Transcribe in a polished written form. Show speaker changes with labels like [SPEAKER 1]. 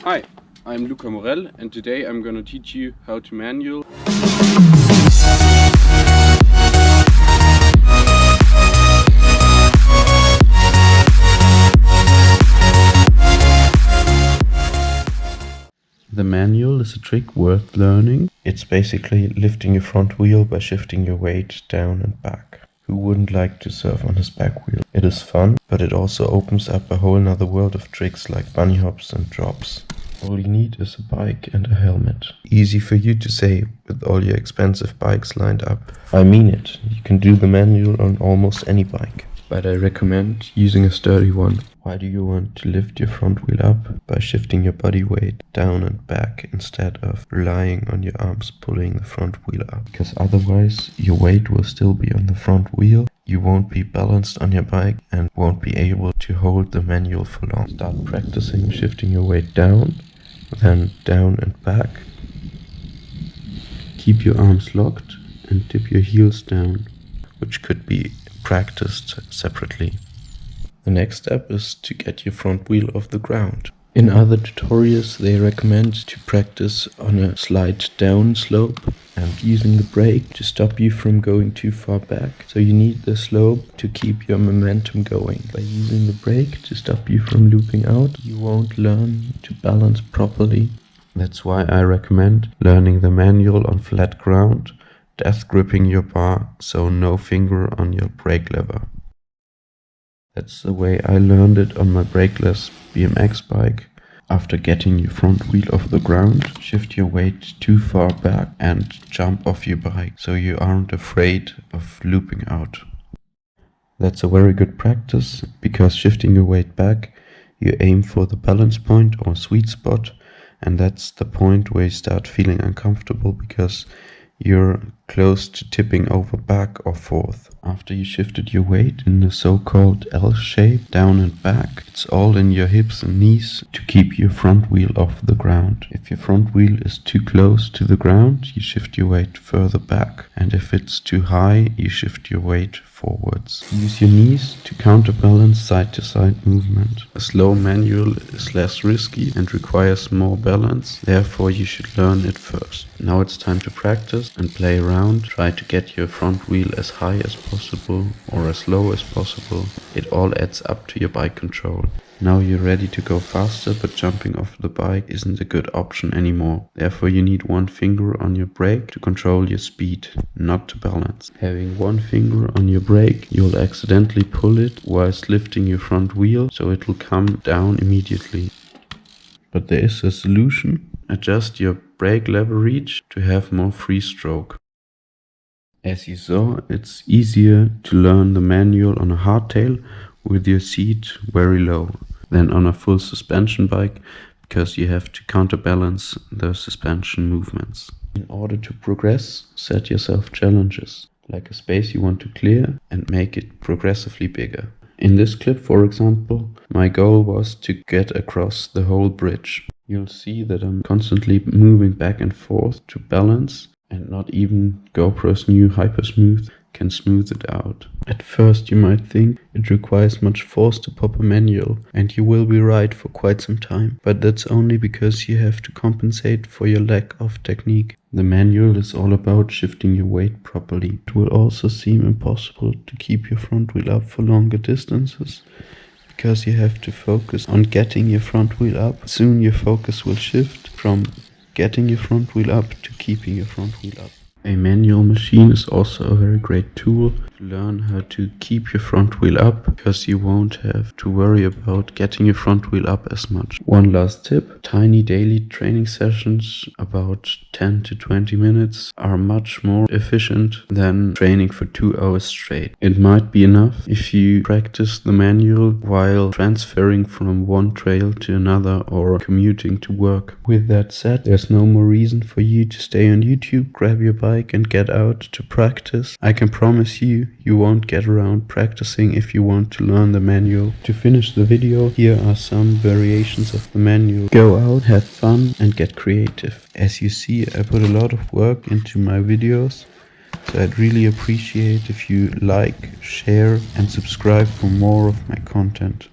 [SPEAKER 1] Hi, I'm Luca Morell and today I'm gonna teach you how to manual.
[SPEAKER 2] The manual is a trick worth learning. It's basically lifting your front wheel by shifting your weight down and back. Who wouldn't like to surf on his back wheel? It is fun, but it also opens up a whole nother world of tricks like bunny hops and drops. All you need is a bike and a helmet. Easy for you to say with all your expensive bikes lined up. I mean it, you can do the manual on almost any bike. But I recommend using a sturdy one. Why do you want to lift your front wheel up? By shifting your body weight down and back instead of relying on your arms pulling the front wheel up. Because otherwise your weight will still be on the front wheel, you won't be balanced on your bike and won't be able to hold the manual for long. Start practicing shifting your weight down, then down and back. Keep your arms locked and tip your heels down, which could be practiced separately. The next step is to get your front wheel off the ground. In other tutorials they recommend to practice on a slight down slope and using the brake to stop you from going too far back. So you need the slope to keep your momentum going. By using the brake to stop you from looping out, you won't learn to balance properly. That's why I recommend learning the manual on flat ground, death gripping your bar, so no finger on your brake lever. That's the way I learned it on my brakeless BMX bike. After getting your front wheel off the ground, shift your weight too far back and jump off your bike so you aren't afraid of looping out. That's a very good practice because shifting your weight back, you aim for the balance point or sweet spot, and that's the point where you start feeling uncomfortable because you're close to tipping over back or forth. After you shifted your weight in the so-called L shape, down and back, it's all in your hips and knees to keep your front wheel off the ground. If your front wheel is too close to the ground, you shift your weight further back. And if it's too high, you shift your weight forwards. Use your knees to counterbalance side-to-side movement. A slow manual is less risky and requires more balance, therefore you should learn it first. Now it's time to practice and play around. Try to get your front wheel as high as possible or as low as possible. It all adds up to your bike control. Now you're ready to go faster, but jumping off the bike isn't a good option anymore. Therefore you need one finger on your brake to control your speed, not to balance. Having one finger on your brake, you'll accidentally pull it whilst lifting your front wheel, so it will come down immediately. But there is a solution. Adjust your brake lever reach to have more free stroke. As you saw, it's easier to learn the manual on a hardtail with your seat very low than on a full suspension bike because you have to counterbalance the suspension movements. In order to progress, set yourself challenges, like a space you want to clear and make it progressively bigger. In this clip, for example, my goal was to get across the whole bridge. You'll see that I'm constantly moving back and forth to balance, and not even GoPro's new Hypersmooth can smooth it out. At first you might think it requires much force to pop a manual, and you will be right for quite some time, but that's only because you have to compensate for your lack of technique. The manual is all about shifting your weight properly. It will also seem impossible to keep your front wheel up for longer distances, because you have to focus on getting your front wheel up. Soon your focus will shift from getting your front wheel up to keeping your front wheel up. A manual machine is also a very great tool to learn how to keep your front wheel up, because you won't have to worry about getting your front wheel up as much. One last tip, tiny daily training sessions, about 10 to 20 minutes, are much more efficient than training for 2 hours straight. It might be enough if you practice the manual while transferring from one trail to another or commuting to work. With that said, there's no more reason for you to stay on YouTube, grab your bike and get out to practice. I can promise you, you won't get around practicing if you want to learn the manual. To finish the video, here are some variations of the manual. Go out, have fun and get creative. As you see, I put a lot of work into my videos, so I'd really appreciate if you like, share and subscribe for more of my content.